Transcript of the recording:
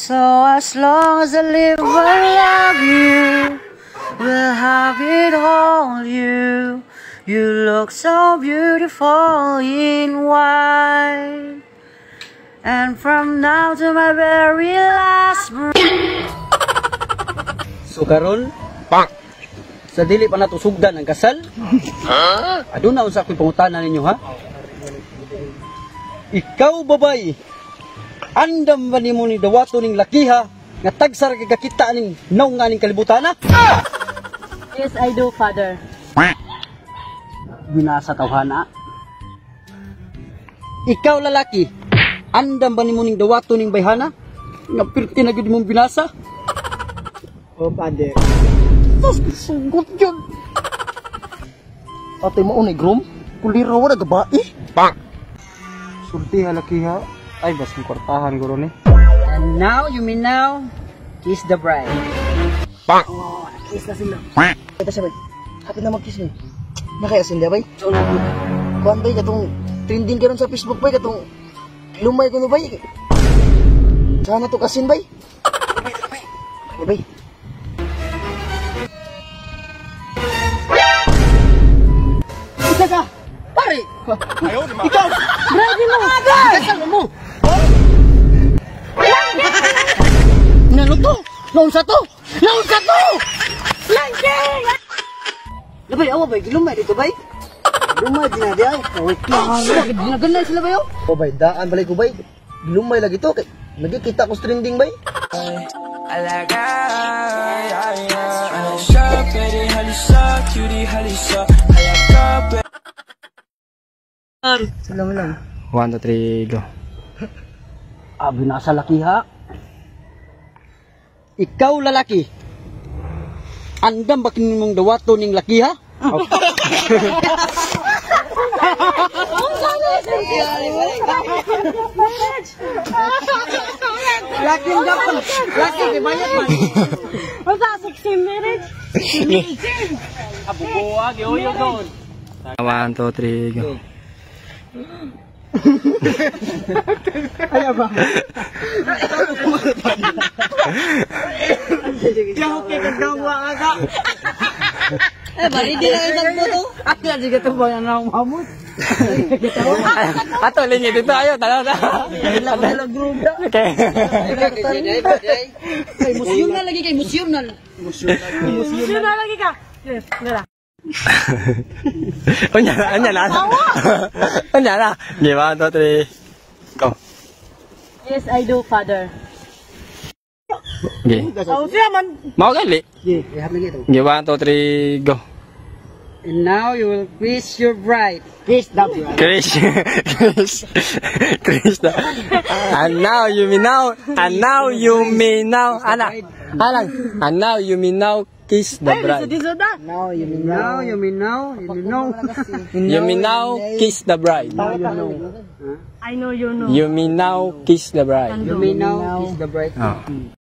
So as long as I live, I love you. We'll have it all, you. You look so beautiful in white. And from now to my very last breath. So karon, sa dili pa nato sugdan ang kasal. Aduna unsa ako'y pangutanan ninyo ha? Ikaw babay, andam ba nimo ni dawato ning lakiha nga tagsar kay kakita ning naunganing kalibutan na? Yes, I do, Father. Binasa tawhana. Ikaw lalaki, andam ba nimo ning dawato ning bayhana nga pirti na gyud mong binasa? Oh, Father. Sugot yun. Ate mo unay grom, kuliro wala gabae. Sulti halaki ha. Ay bas ng kwartahan guro ni. And now, you mean now, kiss the bride. Oh, kiss na sila. Ito siya, bay. Kapit na mag-kiss mo. Nakayasin dia, bay. Kuhan, bay, katong trending ka ron sa Facebook, bay. Katong lumay ko no, bay. Sana to kasin, bay. Bay. Isa ka! Pare! Ikaw! Bride mo! Kasal mo! Ano to? Naunsa to? Naunsa to? Langking! Labay, awa, bay. Lumay dito, bay. Lumay din na di ay. Wait lang. Ginaganay sila ba yun? O, bay, daan balay ko, bay. Lumay lagi to. Kay nagkikita ko trending, bay. Salam lang. 1, 2, 3, go. Binasa laki ha. Ikaw lalaki, andam ba kinimong dawato ning lakiha? Laki dapat. Laki dibayad man. Wala 16 minutes. Abubuwag, yoyo doon. 1, 2, 3, go. Ayaw ba? Yaw kay kagawa aga. Bari di na isang puto. At yan, sige ito ba yan ang mamut? Ato, linyo dito, ayo, tala. Dalag group na. Okay. Kay museum na lagi, kay museum na. Museum na lagi ka. Yes, nila. Anya na. Anya na. 1, 2, 3, go. Yes, I do, Father. Okay. Oh, siya man. Mau gali. Ye, ihap lagi to. 1, 2, 3, go. And now you will kiss your bride. Kiss the bride. Chris. And now you may now. And now you may now. Alang. And now you may now kiss the bride. Now you mean Now, you mean now, you know. You may now kiss the bride. I know you know. You may now kiss the bride. You may now kiss the bride. Oh.